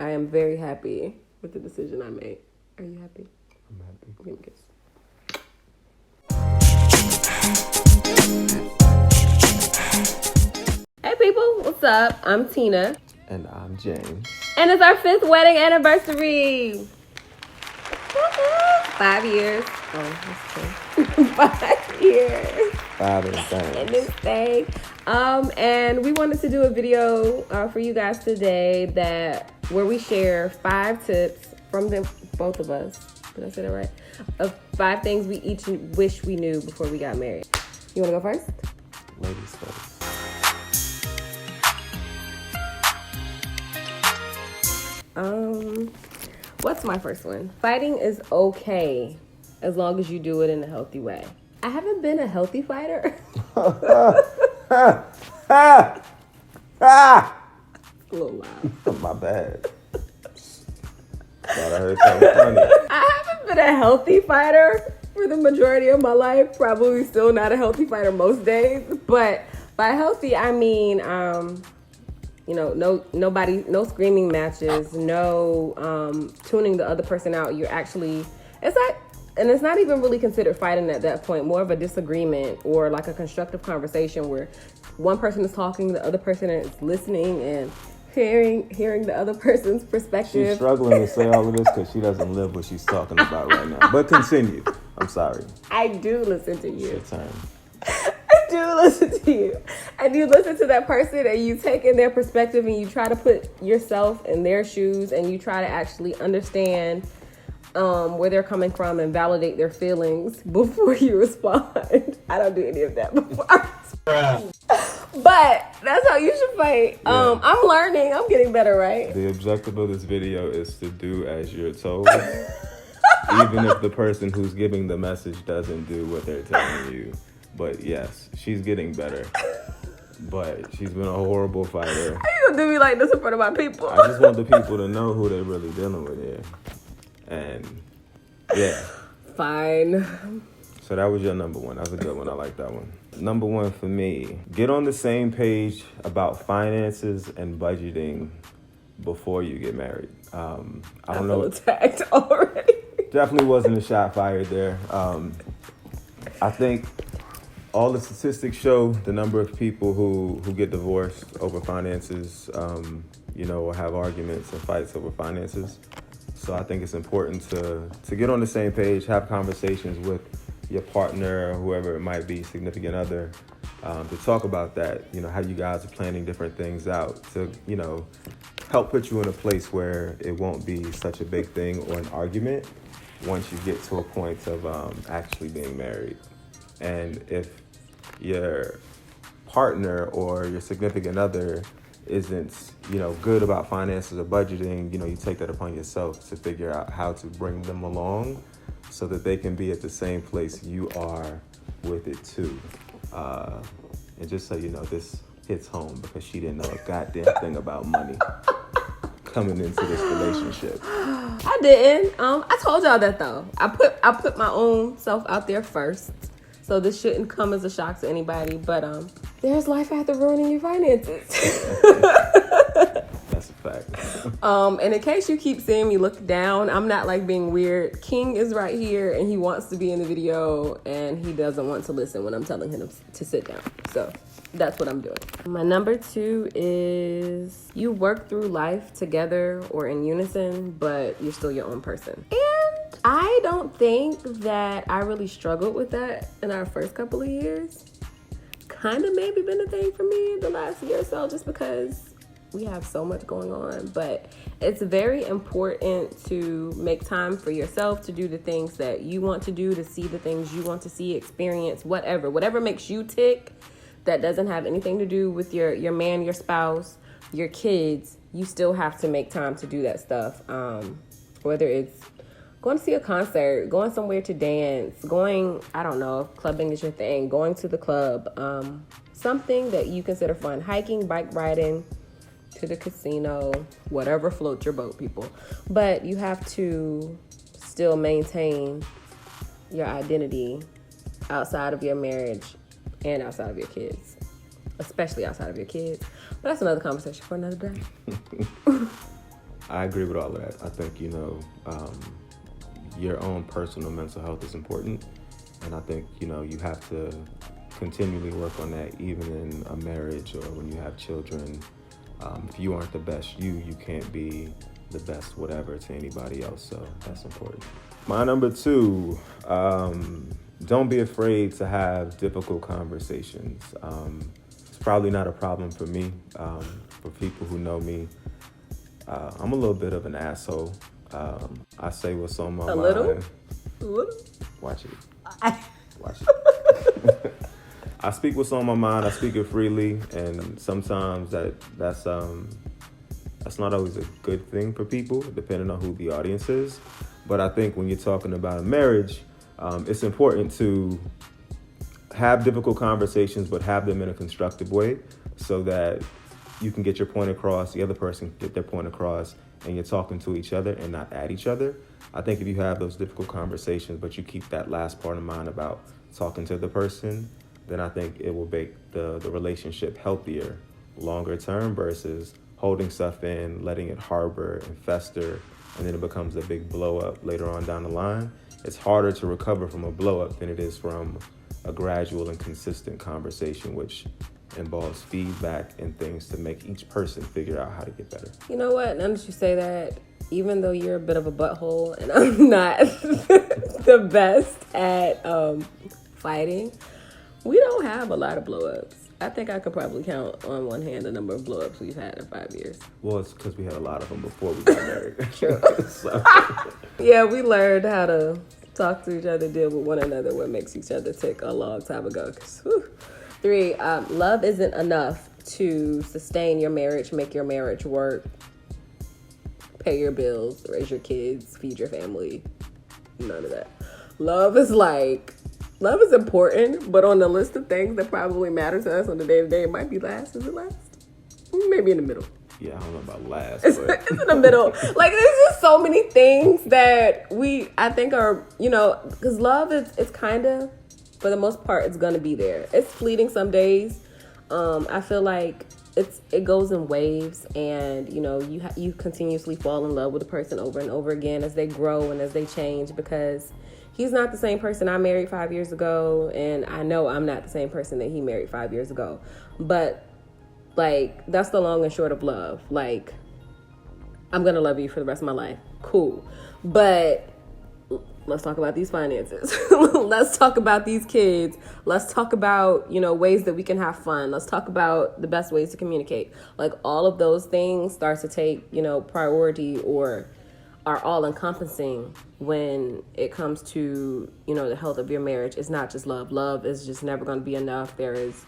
I am very happy with the decision I made. Are you happy? I'm happy. Give me a kiss. Hey people, what's up? I'm Tina. And I'm James. And it's our 5th wedding anniversary. 5 years. Oh, that's true. 5 years. 5 and things. In this thing. And we wanted to do a video for you guys today where we share 5 tips from both of us. Did I say that right? Of 5 things we each wish we knew before we got married. You want to go first? Ladies first. What's my first one? Fighting is okay as long as you do it in a healthy way. I haven't been a healthy fighter. A little loud. My bad. Thought I heard something funny. I haven't been a healthy fighter for the majority of my life. Probably still not a healthy fighter most days. But by healthy, I mean, no screaming matches, no tuning the other person out. It's not even really considered fighting at that point. More of a disagreement or like a constructive conversation where one person is talking, the other person is listening and hearing the other person's perspective. She's struggling to say all of this because she doesn't live what she's talking about right now. But continue. I'm sorry. I do listen to you. It's your turn. I do listen to you. And you listen to that person and you take in their perspective and you try to put yourself in their shoes and you try to actually understand where they're coming from and validate their feelings before you respond. I don't do any of that before I respond. But that's how you should fight. Yeah. I'm learning. I'm getting better, right? The objective of this video is to do as you're told. Even if the person who's giving the message doesn't do what they're telling you. But yes, she's getting better. But she's been a horrible fighter. How you gonna do me like this in front of my people? I just want the people to know who they're really dealing with here. And yeah. Fine. So that was your number one. That was a good one. I like that one. Number one for me, get on the same page about finances and budgeting before you get married. I don't know. Attacked already. Definitely wasn't a shot fired there. I think all the statistics show the number of people who get divorced over finances, or have arguments and fights over finances. So I think it's important to get on the same page, have conversations with your partner or whoever it might be, significant other, to talk about that, how you guys are planning different things out to, help put you in a place where it won't be such a big thing or an argument once you get to a point of actually being married. And if your partner or your significant other isn't, good about finances or budgeting, you take that upon yourself to figure out how to bring them along so that they can be at the same place you are with it too. And just so you know, this hits home because she didn't know a goddamn thing about money coming into this relationship. I didn't. I told y'all that though. I put my own self out there first. So this shouldn't come as a shock to anybody, but there's life after ruining your finances. That's a fact. And in case you keep seeing me look down, I'm not like being weird. King is right here and he wants to be in the video and he doesn't want to listen when I'm telling him to sit down. So that's what I'm doing. My number 2 is you work through life together or in unison, but you're still your own person. And I don't think that I really struggled with that in our first couple of years. Kind of maybe been a thing for me the last year or so just because we have so much going on. But it's very important to make time for yourself, to do the things that you want to do, to see the things you want to see, experience, whatever makes you tick. That doesn't have anything to do with your man, your spouse, your kids. You still have to make time to do that stuff. Whether it's going to see a concert, going somewhere to dance, going, I don't know, if clubbing is your thing, going to the club, something that you consider fun, hiking, bike riding, to the casino, whatever floats your boat, people. But you have to still maintain your identity outside of your marriage and outside of your kids, especially outside of your kids. But that's another conversation for another day. I agree with all of that. I think, your own personal mental health is important. And I think, you have to continually work on that even in a marriage or when you have children. If you aren't the best you can't be the best whatever to anybody else. So that's important. My number 2, don't be afraid to have difficult conversations. It's probably not a problem for me. For people who know me, I'm a little bit of an asshole. I say what's on my mind. A little? Watch it. Watch it. I speak what's on my mind. I speak it freely, and sometimes that's not always a good thing for people, depending on who the audience is. But I think when you're talking about a marriage, it's important to have difficult conversations, but have them in a constructive way, so that you can get your point across, the other person can get their point across, and you're talking to each other and not at each other. I think if you have those difficult conversations, but you keep that last part in mind about talking to the person, then I think it will make the relationship healthier longer term versus holding stuff in, letting it harbor and fester, and then it becomes a big blow up later on down the line. It's harder to recover from a blow up than it is from a gradual and consistent conversation, which involves feedback and things to make each person figure out how to get better. You know what? Now that you say that, even though you're a bit of a butthole and I'm not the best at fighting, we don't have a lot of blow-ups. I think I could probably count on one hand the number of blow-ups we've had in 5 years. Well, it's because we had a lot of them before we got married. True. Yeah, we learned how to talk to each other, deal with one another, what makes each other tick a long time ago. 3, love isn't enough to sustain your marriage, make your marriage work, pay your bills, raise your kids, feed your family. None of that. Love is important, but on the list of things that probably matter to us on the day-to-day, it might be last. Is it last? Maybe in the middle. Yeah, I don't know about last. It's in the middle. Like, there's just so many things that I think are, because love it's kind of, for the most part, it's going to be there. It's fleeting some days. I feel like it goes in waves, and, you continuously fall in love with a person over and over again as they grow and as they change, because he's not the same person I married 5 years ago, and I know I'm not the same person that he married 5 years ago. But, that's the long and short of love. I'm going to love you for the rest of my life. Cool. But let's talk about these finances. Let's talk about these kids. Let's talk about, ways that we can have fun. Let's talk about the best ways to communicate. All of those things start to take, priority or are all encompassing when it comes to, the health of your marriage. It's not just love. Love is just never going to be enough. There is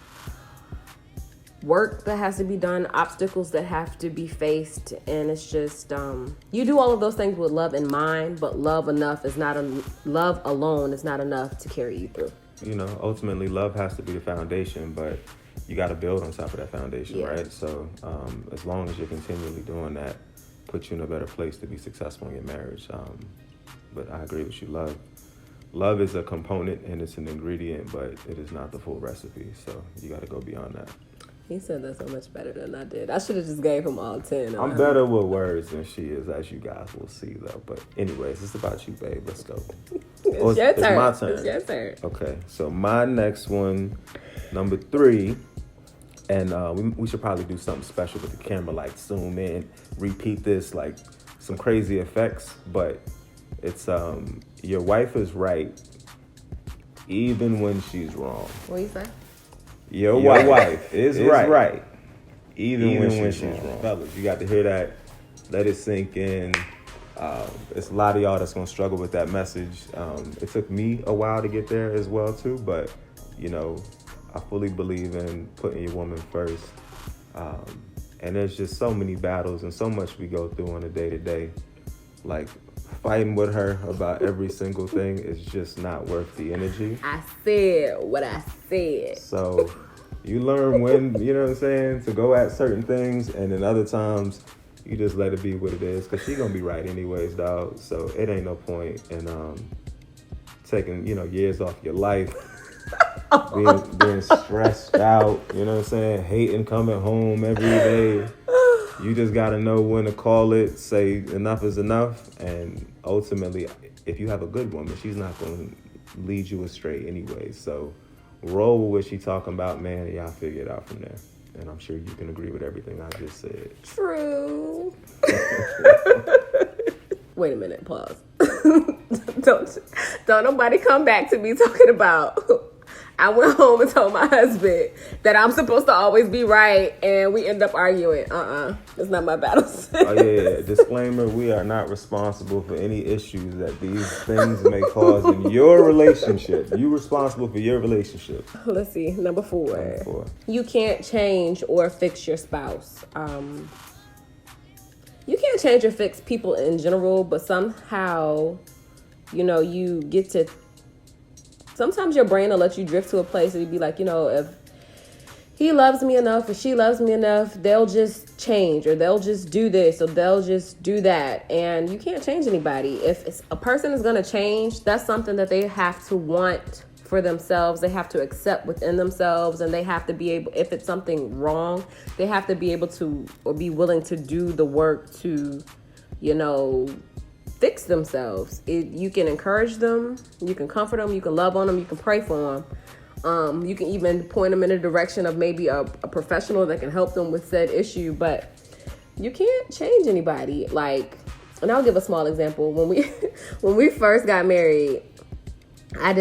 work that has to be done, obstacles that have to be faced, and it's just you do all of those things with love in mind, but love alone is not enough to carry you through. Ultimately love has to be the foundation, but you got to build on top of that foundation, yeah. Right? So as long as you're continually doing that, puts you in a better place to be successful in your marriage. But I agree with you. Love is a component and it's an ingredient, but it is not the full recipe. So you got to go beyond that. He said that so much better than I did. I should have just gave him all 10. I'm better with words than she is, as you guys will see, though. But anyways, it's about you, babe. Let's go. It's your turn. It's my turn. It's your turn. Okay, so my next one, number 3, and we should probably do something special with the camera, zoom in, repeat this, some crazy effects. But it's your wife is right, even when she's wrong. What you say? Your wife is right, even when she's wrong. Fellas, you got to hear that. Let it sink in. It's a lot of y'all that's going to struggle with that message. It took me a while to get there as well, too. But, I fully believe in putting your woman first. And there's just so many battles and so much we go through on a day-to-day. Fighting with her about every single thing is just not worth the energy. I said what I said. So you learn when, to go at certain things, and then other times you just let it be what it is, because she gonna be right anyways, dog. So it ain't no point in taking, years off your life, being stressed out, hating coming home every day. You just got to know when to call it, say enough is enough. And ultimately, if you have a good woman, she's not going to lead you astray anyway. So roll with what she's talking about, man, and y'all figure it out from there. And I'm sure you can agree with everything I just said. True. Wait a minute, pause. Don't nobody come back to me talking about I went home and told my husband that I'm supposed to always be right and we end up arguing. It's not my battle. Oh yeah, disclaimer, we are not responsible for any issues that these things may cause in your relationship. You responsible for your relationship. Let's see, number four. You can't change or fix your spouse. You can't change or fix people in general, but somehow, you get to, sometimes your brain will let you drift to a place and you'd be like, if he loves me enough or she loves me enough, they'll just change or they'll just do this or they'll just do that. And you can't change anybody. If a person is going to change, that's something that they have to want for themselves. They have to accept within themselves, and they have to be able, if it's something wrong, they have to be able to or be willing to do the work to, fix themselves. You can encourage them, you can comfort them, you can love on them, you can pray for them. You can even point them in a direction of maybe a professional that can help them with said issue, but you can't change anybody. And I'll give a small example. When we first got married, I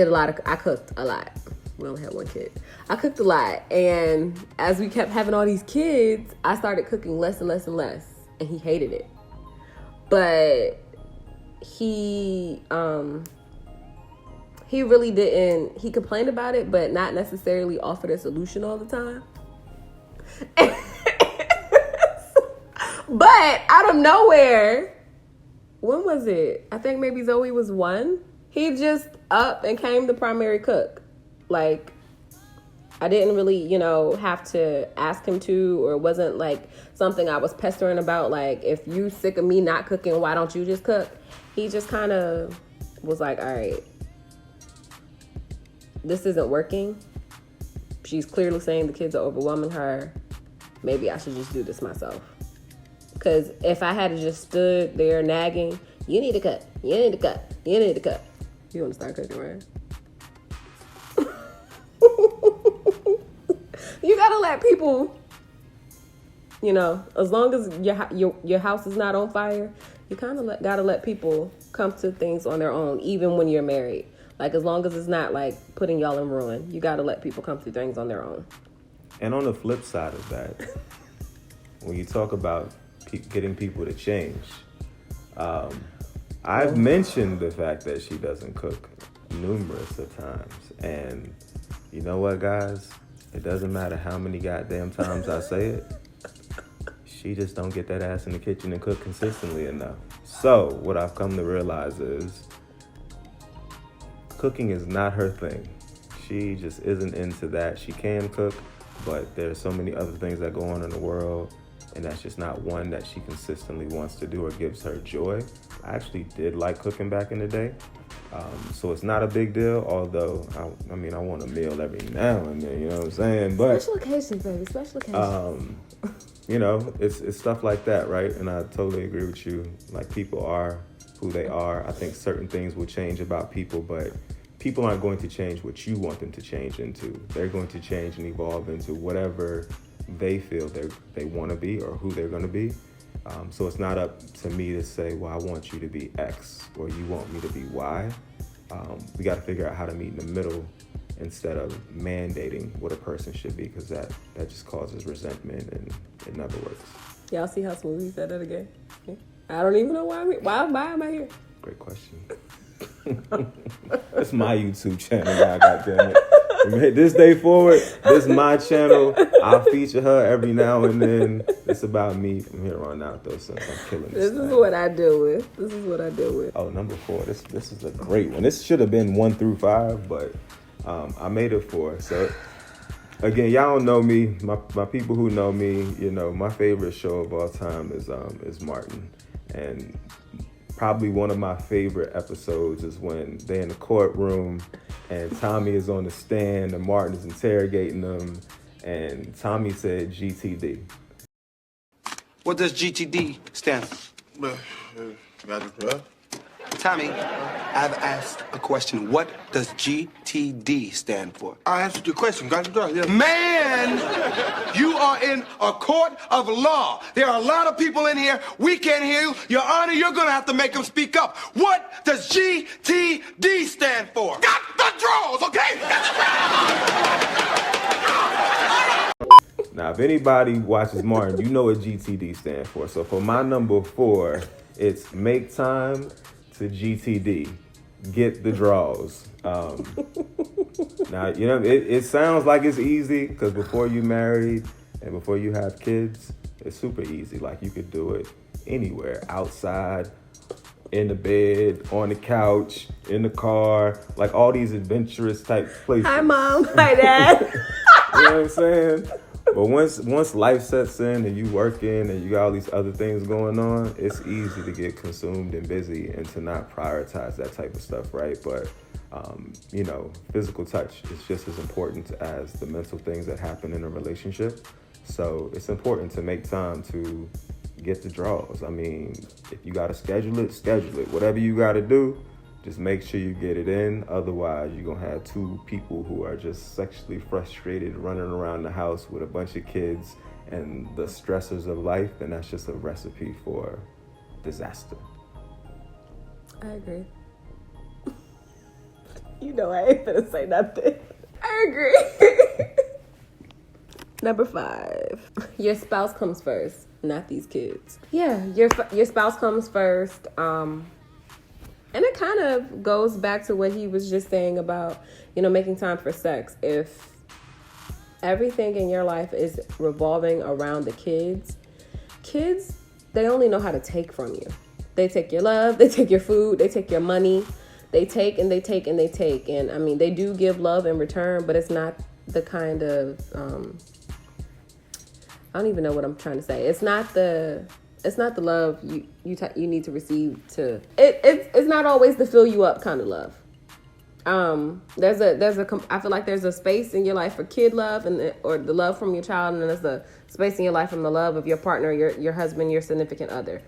cooked a lot. We only had one kid. I cooked a lot. And as we kept having all these kids, I started cooking less and less and less. And he hated it. But he really didn't, he complained about it, but not necessarily offered a solution all the time. But out of nowhere, when was it? I think maybe Zoe was 1. He just up and came the primary cook. I didn't really, have to ask him to, or it wasn't something I was pestering about. If you sick of me not cooking, why don't you just cook? He just kind of was like, all right, this isn't working. She's clearly saying the kids are overwhelming her. Maybe I should just do this myself. Because if I had just stood there nagging, you need to cook, you need to cook, you need to cook. You want to start cooking, right? You gotta let people, as long as your house is not on fire, you kind of gotta let people come to things on their own, even when you're married. As long as it's not putting y'all in ruin, you gotta let people come through things on their own. And on the flip side of that, when you talk about getting people to change, I've mentioned the fact that she doesn't cook numerous of times. And you know what, guys? It doesn't matter how many goddamn times I say it. She just don't get that ass in the kitchen and cook consistently enough. So what I've come to realize is cooking is not her thing. She just isn't into that. She can cook, but there's so many other things that go on in the world, and that's just not one that she consistently wants to do or gives her joy. I actually did like cooking back in the day. So it's not a big deal, although, I want a meal every now and then, you know what I'm saying? But special occasions, baby, special occasions. It's stuff like that, right? And I totally agree with you. People are who they are. I think certain things will change about people, but people aren't going to change what you want them to change into. They're going to change and evolve into whatever they feel they want to be or who they're going to be. So it's not up to me to say, well, I want you to be X or you want me to be Y. We got to figure out how to meet in the middle instead of mandating what a person should be, because that just causes resentment and it never works. Y'all see how smooth he said that again? I don't even know why am I here? Great question. It's my YouTube channel, God damn it. From this day forward, this is my channel. I'll feature her every now and then. It's about me from here on out, though, since I'm killing this thing. Is what I deal with. Oh, number 4. This is a great one. This should have been 1 through 5, but I made it 4. So, again, y'all don't know me. My people who know me, my favorite show of all time is Martin. And probably one of my favorite episodes is when they're in the courtroom and Tommy is on the stand and Martin is interrogating them, and Tommy said GTD. What does GTD stand for? Tommy, I've asked a question. What does GTD stand for? I answered your question. Got it done. Yeah. Man, you are in a court of law. There are a lot of people in here. We can't hear you. Your Honor, you're going to have to make them speak up. What does GTD stand for? Got the draws, okay? Now, if anybody watches Martin, you know what GTD stands for. So for my number 4, it's make time to GTD. Get the draws. Now, you know, it sounds like it's easy because before you married and before you have kids, it's super easy. Like you could do it anywhere, outside, in the bed, on the couch, in the car, like all these adventurous type places. Hi, Mom. Hi, Dad. You know what I'm saying? But once life sets in and you working and you got all these other things going on, it's easy to get consumed and busy and to not prioritize that type of stuff, right? But, you know, physical touch is just as important as the mental things that happen in a relationship. So it's important to make time to get the draws. I mean, if you got to schedule it, schedule it. Whatever you got to do, just make sure you get it in. Otherwise, you're going to have 2 people who are just sexually frustrated running around the house with a bunch of kids and the stresses of life. And that's just a recipe for disaster. I agree. You know I ain't gonna say nothing. I agree. Number 5. Your spouse comes first, not these kids. Yeah, your spouse comes first. And it kind of goes back to what he was just saying about, you know, making time for sex. If everything in your life is revolving around the kids, they only know how to take from you. They take your love, they take your food, they take your money. They take and they take and they take. And I mean, they do give love in return, but it's not the kind of, I don't even know what I'm trying to say. It's not the love you need to receive to it's not always the fill you up kind of love. I feel like there's a space in your life for kid love or the love from your child, and then there's a space in your life from the love of your partner, your husband, your significant other.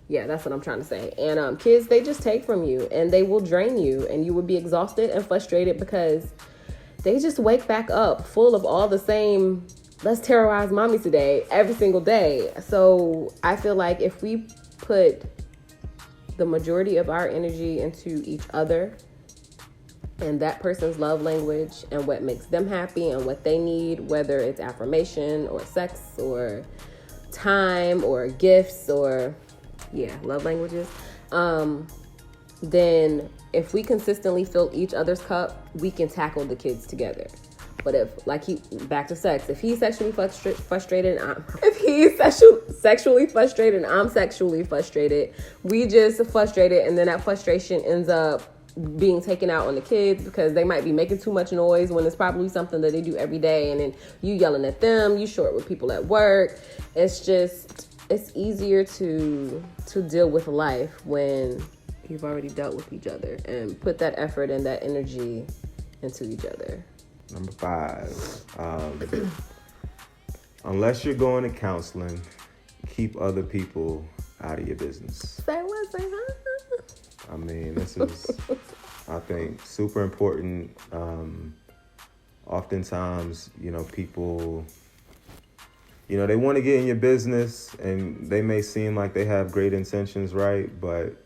Yeah, that's what I'm trying to say. And kids, they just take from you and they will drain you, and you will be exhausted and frustrated because they just wake back up full of all the same let's terrorize mommy today every single day. So I feel like if we put the majority of our energy into each other and that person's love language and what makes them happy and what they need, whether it's affirmation or sex or time or gifts or love languages, then if we consistently fill each other's cup, we can tackle the kids together. But back to sex, if he's sexually frustrated, if he's sexually frustrated and I'm sexually frustrated, we just frustrated, and then that frustration ends up being taken out on the kids because they might be making too much noise when it's probably something that they do every day, and then you yelling at them, you short with people at work. It's easier to deal with life when you've already dealt with each other and put that effort and that energy into each other. Number 5, unless you're going to counseling, keep other people out of your business. Say what? Say huh? I mean, this is, I think, super important. Oftentimes, you know, people, you know, they want to get in your business and they may seem like they have great intentions, right? But,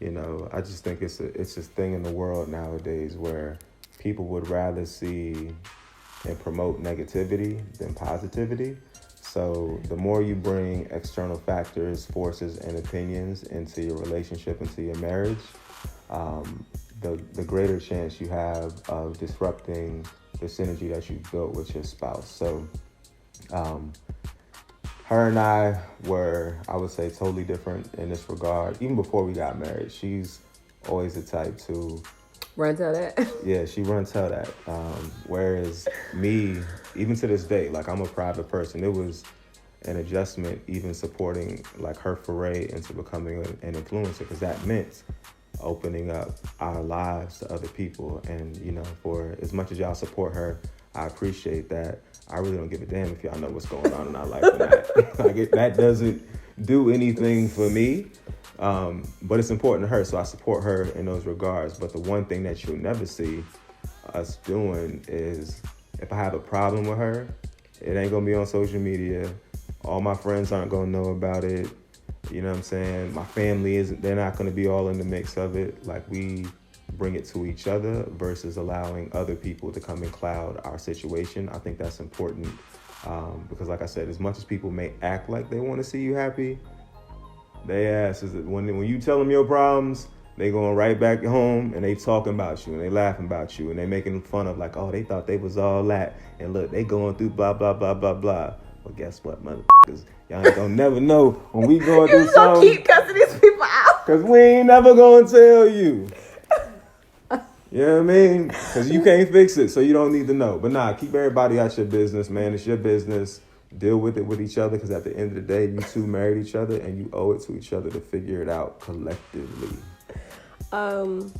you know, I just think it's this thing in the world nowadays where people would rather see and promote negativity than positivity. So the more you bring external factors, forces, and opinions into your relationship, into your marriage, the greater chance you have of disrupting the synergy that you've built with your spouse. So her and I were, I would say, totally different in this regard. Even before we got married, she's always the type to run tell that. Yeah, she run tell that. Whereas me, even to this day, like I'm a private person, it was an adjustment even supporting like her foray into becoming an influencer, because that meant opening up our lives to other people. And, you know, for as much as y'all support her, I appreciate that. I really don't give a damn if y'all know what's going on in our life or not. Like that doesn't do anything for me. But it's important to her, so I support her in those regards. But the one thing that you'll never see us doing is, if I have a problem with her, it ain't gonna be on social media. All my friends aren't gonna know about it. You know what I'm saying? My family they're not gonna be all in the mix of it. Like, we bring it to each other versus allowing other people to come and cloud our situation. I think that's important, because like I said, as much as people may act like they want to see you happy, they ass is that when you tell them your problems, they going right back home and they talking about you and they laughing about you and they making fun of, like, oh, they thought they was all that, and look, they going through blah blah blah blah blah. Well, guess what, motherfuckers, y'all ain't gonna never know when we going through something. You keep cussing these people out, cause we ain't never gonna tell you. You know what I mean? Because you can't fix it, so you don't need to know. But nah, keep everybody out your business, man. It's your business. Deal with it with each other, because at the end of the day, you two married each other, and you owe it to each other to figure it out collectively. I'll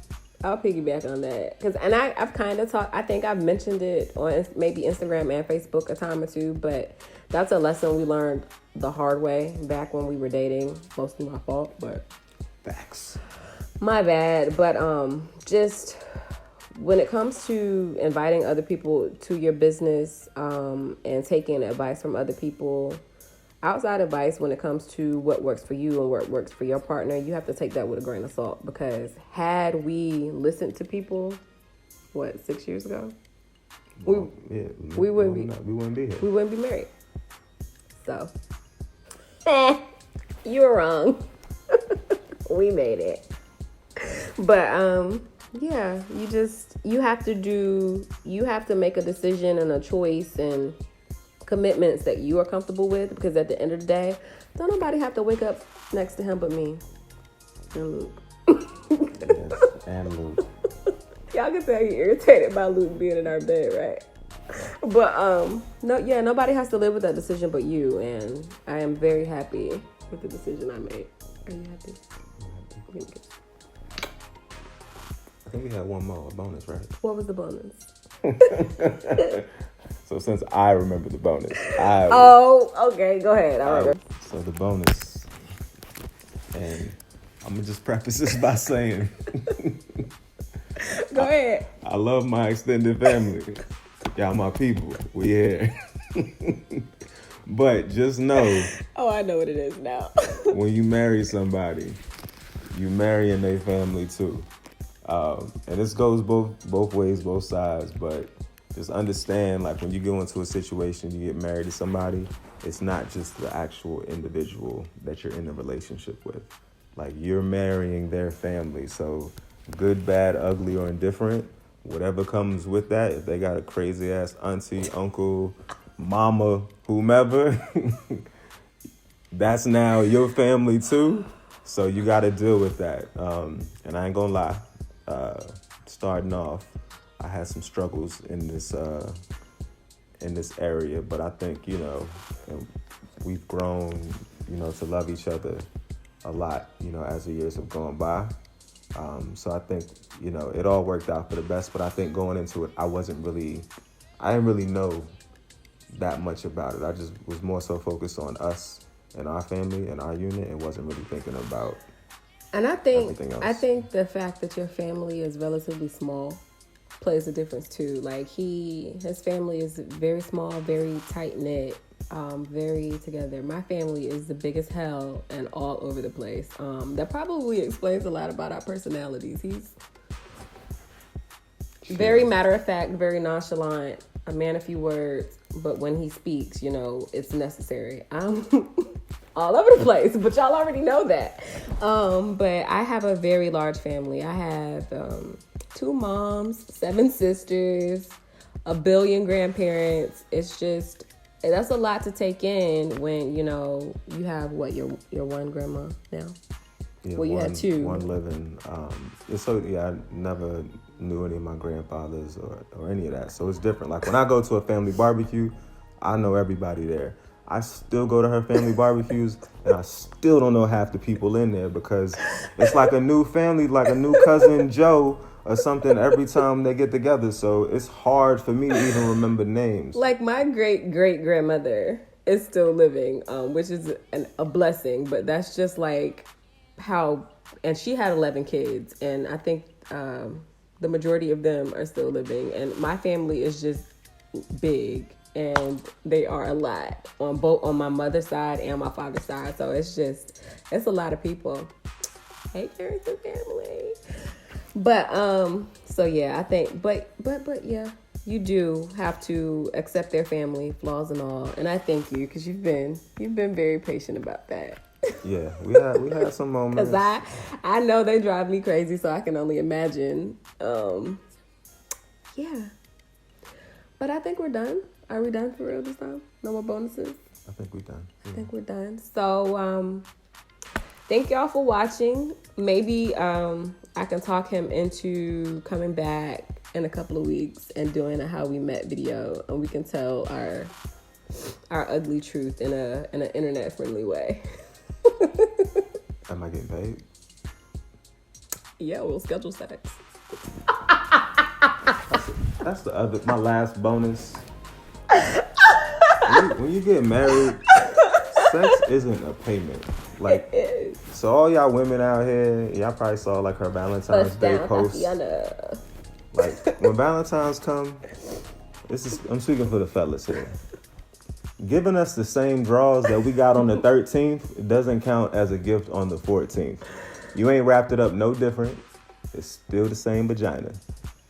piggyback on that, because I've kind of talked. I think I've mentioned it on maybe Instagram and Facebook a time or two, but that's a lesson we learned the hard way back when we were dating. Mostly my fault, but Facts. My bad. But just when it comes to inviting other people to your business, and taking advice from other people, outside advice when it comes to what works for you and what works for your partner, you have to take that with a grain of salt, because had we listened to people, 6 years ago, we wouldn't be here. We wouldn't be married. So, you were wrong. We made it. But yeah, you have to make a decision and a choice and commitments that you are comfortable with, because at the end of the day, don't nobody have to wake up next to him but me and Luke. Yes, and Luke. Y'all can tell you're irritated by Luke being in our bed, right? But nobody has to live with that decision but you, and I am very happy with the decision I made. Are you happy? I think we had one more, a bonus, right? What was the bonus? So since I remember the bonus, okay, go ahead. So the bonus, and I'm gonna just preface this by saying, go ahead. I love my extended family. Y'all my people. We here. But just know. Oh, I know what it is now. When you marry somebody, you marrying their family too. And this goes both ways, both sides, but just understand, like, when you go into a situation, you get married to somebody, it's not just the actual individual that you're in a relationship with. Like, you're marrying their family. So good, bad, ugly, or indifferent, whatever comes with that, if they got a crazy ass auntie, uncle, mama, whomever, that's now your family too. So you got to deal with that. And I ain't gonna lie, starting off, I had some struggles in this area, but I think, we've grown, to love each other a lot, as the years have gone by. So I think, it all worked out for the best, but I think going into it, I didn't really know that much about it. I just was more so focused on us and our family and our unit, and wasn't really thinking about everything else. I think the fact that your family is relatively small plays a difference too. Like, his family is very small, very tight knit, very together. My family is the biggest hell and all over the place. That probably explains a lot about our personalities. He's very matter of fact, very nonchalant, a man of few words, but when he speaks, it's necessary. I'm all over the place, but y'all already know that. But I have a very large family. I have 2 moms, 7 sisters, 1 billion grandparents. It's just, that's a lot to take in when, you have your one grandma now? Yeah, well, you had 2. One living. I never knew any of my grandfathers or any of that. So it's different. Like, when I go to a family barbecue, I know everybody there. I still go to her family barbecues, and I still don't know half the people in there, because it's like a new family, like a new cousin Joe or something every time they get together. So it's hard for me to even remember names. Like my great-great-grandmother is still living, which is a blessing, but that's just like how, and she had 11 kids, and I think the majority of them are still living, and my family is just big, and they are a lot on my mother's side and my father's side, so it's a lot of people. Hey, Carrington family. But so yeah, I think but yeah, you do have to accept their family, flaws and all, and I thank you because you've been very patient about that. Yeah, we had some moments. Because I know they drive me crazy, so I can only imagine. Yeah. But I think we're done. Are we done for real this time? No more bonuses? I think we're done. I think we're done. So, thank y'all for watching. Maybe I can talk him into coming back in a couple of weeks and doing a how we met video, and we can tell our ugly truth in an internet friendly way. Am I getting paid? Yeah, we'll schedule sex. That's my last bonus. When you get married, sex isn't a payment. Like, It is. so all y'all women out here, y'all probably saw like her Valentine's Day post. Like when Valentine's come, I'm speaking for the fellas here. Giving us the same draws that we got on the 13th, it doesn't count as a gift on the 14th. You ain't wrapped it up no different. It's still the same vagina.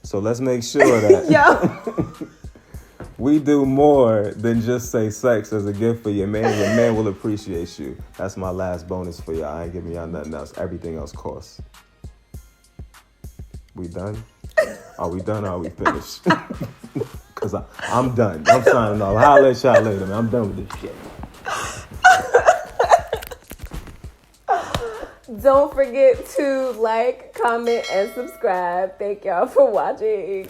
So let's make sure that we do more than just say sex as a gift for your man. Your man will appreciate you. That's my last bonus for y'all. I ain't giving y'all nothing else. Everything else costs. We done? Are we done or are we finished? Because I'm done. I'm signing off. I'll let y'all later, man. I'm done with this shit. Don't forget to like, comment, and subscribe. Thank y'all for watching.